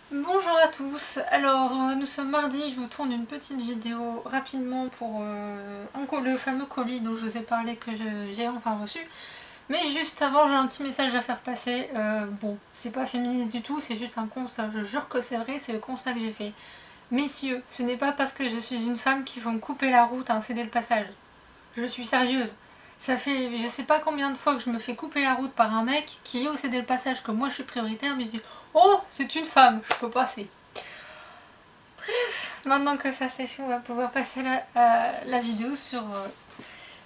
Bonjour à tous, alors nous sommes mardi, je vous tourne une petite vidéo rapidement pour le fameux colis dont je vous ai parlé que j'ai enfin reçu. Mais juste avant j'ai un petit message à faire passer, bon c'est pas féministe du tout, c'est juste un constat, je jure que c'est vrai, c'est le constat que j'ai fait. Messieurs, ce n'est pas parce que je suis une femme qu'il faut me couper la route à un céder le passage. Je suis sérieuse. Ça fait je sais pas combien de fois que je me fais couper la route par un mec qui est au céder le passage que moi je suis prioritaire mais je dis oh c'est une femme, je peux passer. Maintenant que ça c'est fait, on va pouvoir passer à la vidéo sur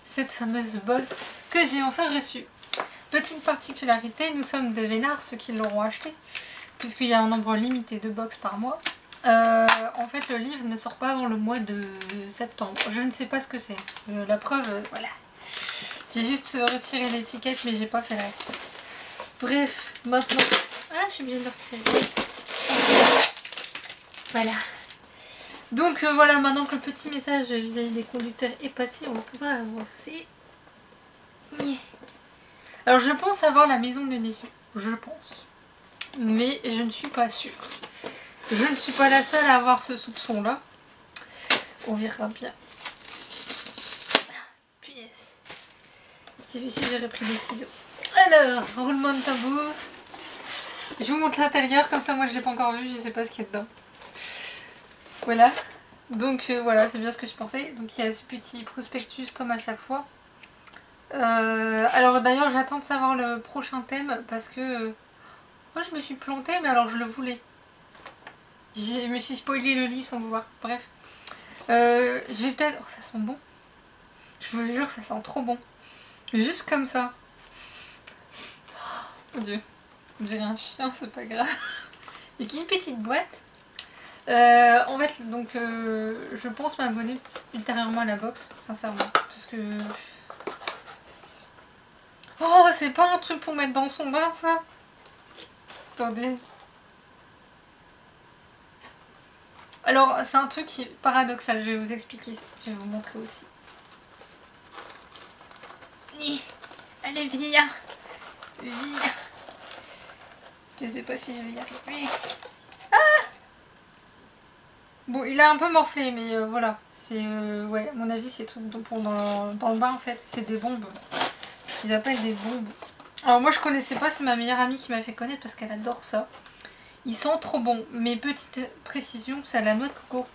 cette fameuse box que j'ai enfin reçue. Petite particularité, nous sommes de Vénard, ceux qui l'auront acheté, puisqu'il y a un nombre limité de box par mois. En fait, le livre ne sort pas avant le mois de septembre. Je ne sais pas ce que c'est. La preuve, voilà. J'ai juste retiré l'étiquette, mais j'ai pas fait le reste. Bref, maintenant... Ah, je suis obligée de le retirer. Voilà. Donc voilà, maintenant que le petit message vis-à-vis des conducteurs est passé, on va pouvoir avancer. Alors je pense avoir la maison d'édition, je pense. Mais je ne suis pas sûre. Je ne suis pas la seule à avoir ce soupçon là. On verra bien. Puis j'ai vu si j'aurais pris des ciseaux. Alors, roulement de tambour. Je vous montre l'intérieur, comme ça moi je l'ai pas encore vu, je sais pas ce qu'il y a dedans. Voilà. Donc voilà, c'est bien ce que je pensais. Donc il y a ce petit prospectus comme à chaque fois. Alors d'ailleurs j'attends de savoir le prochain thème parce que moi je me suis plantée mais alors je le voulais. Je me suis spoilé le livre sans le voir. Bref. Je vais peut-être... Oh ça sent bon. Je vous jure ça sent trop bon. Juste comme ça. Oh mon dieu. On dirait un chien, c'est pas grave. Et qui est une petite boîte. En fait donc je pense m'abonner ultérieurement à la box, sincèrement. Parce que... Oh c'est pas un truc pour mettre dans son bain ça. Attendez. Alors c'est un truc qui est paradoxal, je vais vous expliquer, je vais vous montrer aussi. Allez viens. Viens. Je sais pas si je vais y arriver. Ah bon il a un peu morflé mais voilà. C'est ouais à mon avis c'est tout pour dans le bain en fait. C'est des bombes. Ce qu'ils appellent des bombes. Alors moi je connaissais pas, c'est ma meilleure amie qui m'a fait connaître parce qu'elle adore ça. Ils sont trop bons. Mais petite précision, c'est la noix de coco.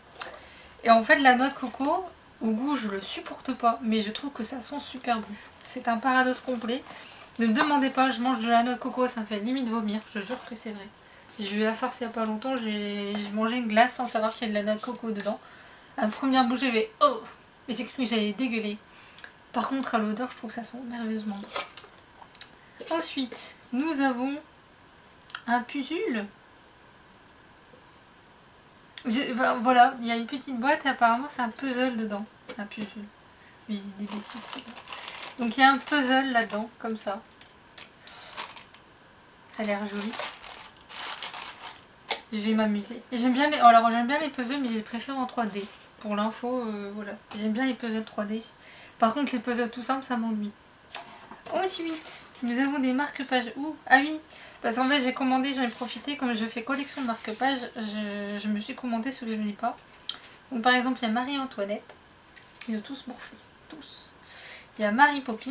Et en fait la noix de coco, au goût je le supporte pas. Mais je trouve que ça sent super bon. C'est un paradoxe complet. Ne me demandez pas, je mange de la noix de coco, ça me fait limite vomir. Je jure que c'est vrai. J'ai eu la farce il y a pas longtemps, j'ai mangé une glace sans savoir qu'il y a de la noix de coco dedans. À la première bouchée, j'ai fait oh. Et j'ai cru que j'allais dégueuler. Par contre à l'odeur je trouve que ça sent merveilleusement bon. Ensuite, nous avons un puzzle. Ben, voilà, il y a une petite boîte et apparemment c'est un puzzle dedans. Un puzzle. Je dis des bêtises. Donc il y a un puzzle là-dedans, comme ça. Ça a l'air joli. Je vais m'amuser. J'aime bien les... Alors j'aime bien les puzzles mais je les préfère en 3D. Pour l'info, voilà. J'aime bien les puzzles 3D. Par contre les puzzles tout simples ça m'ennuie. Ensuite, nous avons des marque-pages. Ouh, ah oui, parce qu'en fait j'ai commandé, j'en ai profité, comme je fais collection de marque-pages, je me suis commandé ce que je n'ai pas. Donc par exemple, il y a Marie-Antoinette. Ils ont tous morflé, tous. Il y a Mary Poppins.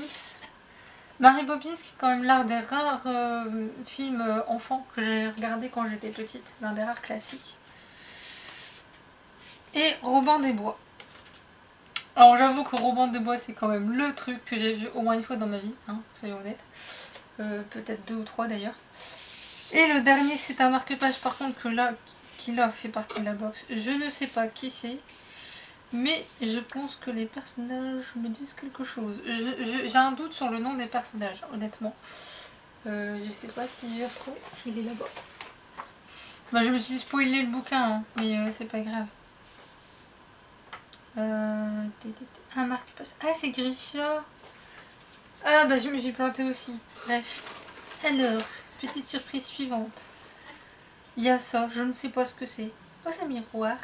Mary Poppins qui est quand même l'un des rares films enfants que j'ai regardé quand j'étais petite, l'un des rares classiques. Et Robin des Bois. Alors j'avoue que Robin des Bois c'est quand même le truc que j'ai vu au moins une fois dans ma vie, hein, soyons honnêtes. Peut-être 2 ou 3 d'ailleurs. Et le dernier c'est un marque-page par contre que là, qui là fait partie de la box. Je ne sais pas qui c'est. Mais je pense que les personnages me disent quelque chose. J'ai un doute sur le nom des personnages, honnêtement. Je sais pas si j'ai retrouvé, s'il est là-bas. Bah, je me suis spoilé le bouquin, hein, mais c'est pas grave. Un marque-page. Ah, c'est Grisha. Ah, bah je me suis plantée aussi. Bref. Alors, petite surprise suivante. Il y a ça, je ne sais pas ce que c'est. Oh, c'est un miroir.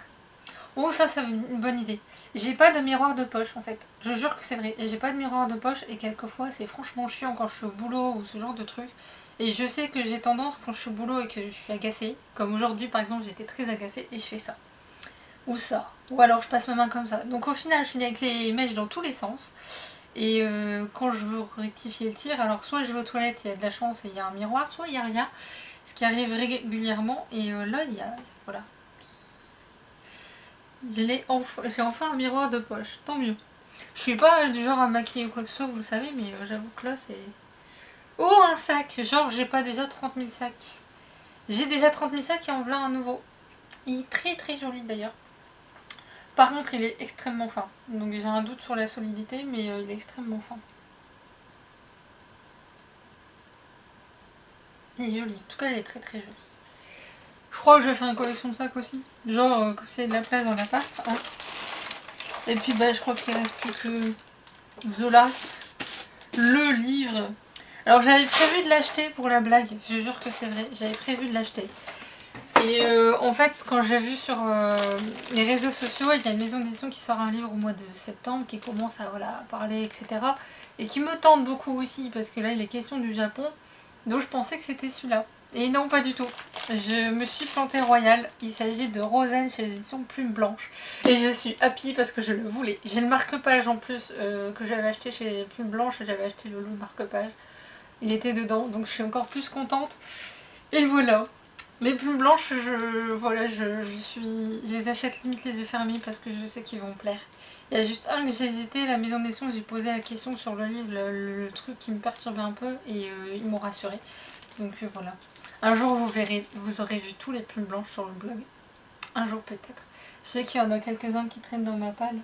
Oh, ça c'est une bonne idée. J'ai pas de miroir de poche en fait. Je jure que c'est vrai. J'ai pas de miroir de poche et quelquefois c'est franchement chiant quand je suis au boulot ou ce genre de truc. Et je sais que j'ai tendance quand je suis au boulot et que je suis agacée, comme aujourd'hui par exemple j'étais très agacée et je fais ça. Ou ça. Ou alors je passe ma main comme ça. Donc au final je finis avec les mèches dans tous les sens. Et quand je veux rectifier le tir, alors soit je vais aux toilettes, il y a de la chance et il y a un miroir, soit il n'y a rien. Ce qui arrive régulièrement. Et là il y a... Voilà. J'ai enfin un miroir de poche. Tant mieux. Je suis pas du genre à maquiller ou quoi que ce soit, vous le savez, mais j'avoue que là c'est... Oh, un sac! Genre j'ai pas déjà 30 000 sacs. J'ai déjà 30 000 sacs et en voilà un nouveau. Il est très très joli d'ailleurs. Par contre il est extrêmement fin. Donc j'ai un doute sur la solidité, mais il est extrêmement fin. Il est joli. En tout cas il est très très joli. Je crois que je vais faire une collection de sacs aussi. Genre comme c'est de la place dans l'appart. Hein. Et puis bah je crois qu'il reste plus que Zolas. Le livre. Alors j'avais prévu de l'acheter pour la blague. Je jure que c'est vrai. J'avais prévu de l'acheter. Et en fait, quand j'ai vu sur les réseaux sociaux, il y a une maison d'édition qui sort un livre au mois de septembre, qui commence à voilà, parler, etc. Et qui me tente beaucoup aussi, parce que là, il est question du Japon, donc je pensais que c'était celui-là. Et non, pas du tout. Je me suis plantée royale. Il s'agit de Rosen chez les éditions Plume Blanche. Et je suis happy parce que je le voulais. J'ai le marque-page en plus que j'avais acheté chez Plume Blanche, et j'avais acheté le lot de marque-page. Il était dedans, donc je suis encore plus contente. Et voilà. Les plumes blanches, je les achète limite les yeux fermés parce que je sais qu'ils vont me plaire. Il y a juste un que j'ai hésité, la maison d'édition, j'ai posé la question sur le livre, le truc qui me perturbait un peu et ils m'ont rassuré. Donc voilà. Un jour vous verrez, vous aurez vu tous les plumes blanches sur le blog. Un jour peut-être. Je sais qu'il y en a quelques-uns qui traînent dans ma palle.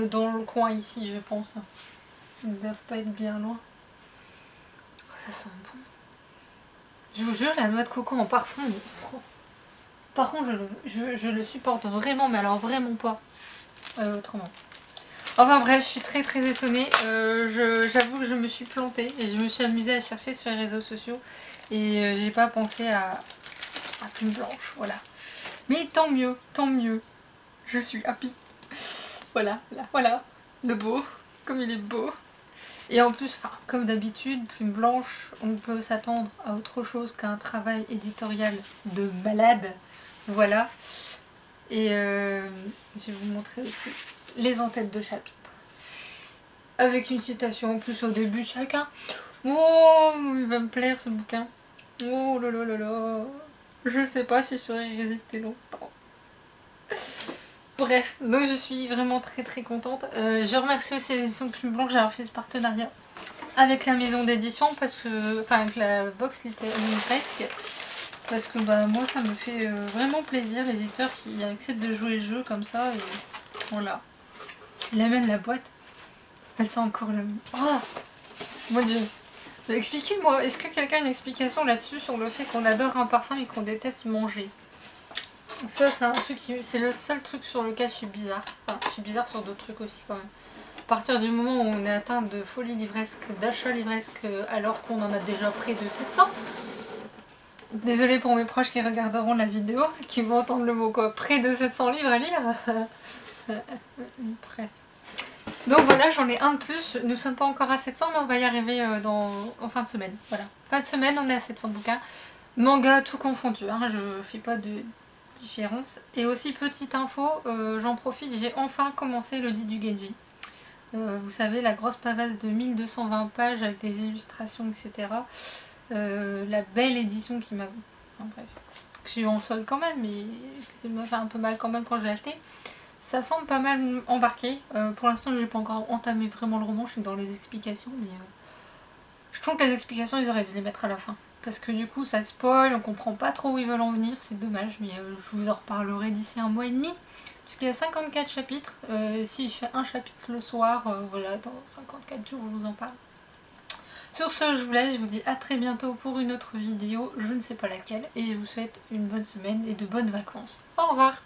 Dans le coin ici je pense. Ils ne doivent pas être bien loin. Oh, ça sent bon. Je vous jure, la noix de coco en parfum, mais trop. Par contre, je le supporte vraiment, mais alors vraiment pas autrement. Enfin bref, je suis très très étonnée. J'avoue que je me suis plantée et je me suis amusée à chercher sur les réseaux sociaux. Et j'ai pas pensé à Plume Blanche, voilà. Mais tant mieux, tant mieux. Je suis happy. Voilà, là, voilà. Le beau, comme il est beau. Et en plus, comme d'habitude, Plume Blanche, on peut s'attendre à autre chose qu'un travail éditorial de malade. Voilà. Et je vais vous montrer aussi les en-têtes de chapitre. Avec une citation en plus au début de chacun. Oh, il va me plaire ce bouquin. Oh là là là là. Je sais pas si je saurais y résister longtemps. Bref, donc je suis vraiment très très contente. Je remercie aussi les éditions Plume Blanche d'avoir fait ce partenariat avec la maison d'édition, parce que, enfin avec la box livresque, parce que bah moi ça me fait vraiment plaisir, les éditeurs qui acceptent de jouer le jeu comme ça, et voilà. Là même la boîte, elle sent encore la... Oh mon dieu. Expliquez-moi, est-ce que quelqu'un a une explication là-dessus sur le fait qu'on adore un parfum et qu'on déteste manger? Ça c'est un truc c'est le seul truc sur lequel je suis bizarre. Enfin, je suis bizarre sur d'autres trucs aussi quand même. À partir du moment où on est atteint de folie livresque, d'achat livresque, alors qu'on en a déjà près de 700. Désolée pour mes proches qui regarderont la vidéo, qui vont entendre le mot quoi, près de 700 livres à lire. Bref. Donc voilà, j'en ai un de plus. Nous sommes pas encore à 700, mais on va y arriver en fin de semaine. Voilà. Fin de semaine, on est à 700 bouquins. Manga, tout confondu, hein, je fais pas de différence. Et aussi, petite info, j'en profite, j'ai enfin commencé le dit du Genji. Vous savez, la grosse pavasse de 1220 pages avec des illustrations, etc. La belle édition qui m'a... Enfin bref, que j'ai eu en solde quand même, mais qui m'a fait un peu mal quand même quand je l'ai acheté. Ça semble pas mal embarqué. Pour l'instant, je n'ai pas encore entamé vraiment le roman, je suis dans les explications, mais je trouve que les explications, ils auraient dû les mettre à la fin. Parce que du coup, ça spoil, on comprend pas trop où ils veulent en venir, c'est dommage, mais je vous en reparlerai d'ici un mois et demi. Puisqu'il y a 54 chapitres, si je fais un chapitre le soir, voilà, dans 54 jours, je vous en parle. Sur ce, je vous laisse, je vous dis à très bientôt pour une autre vidéo, je ne sais pas laquelle, et je vous souhaite une bonne semaine et de bonnes vacances. Au revoir!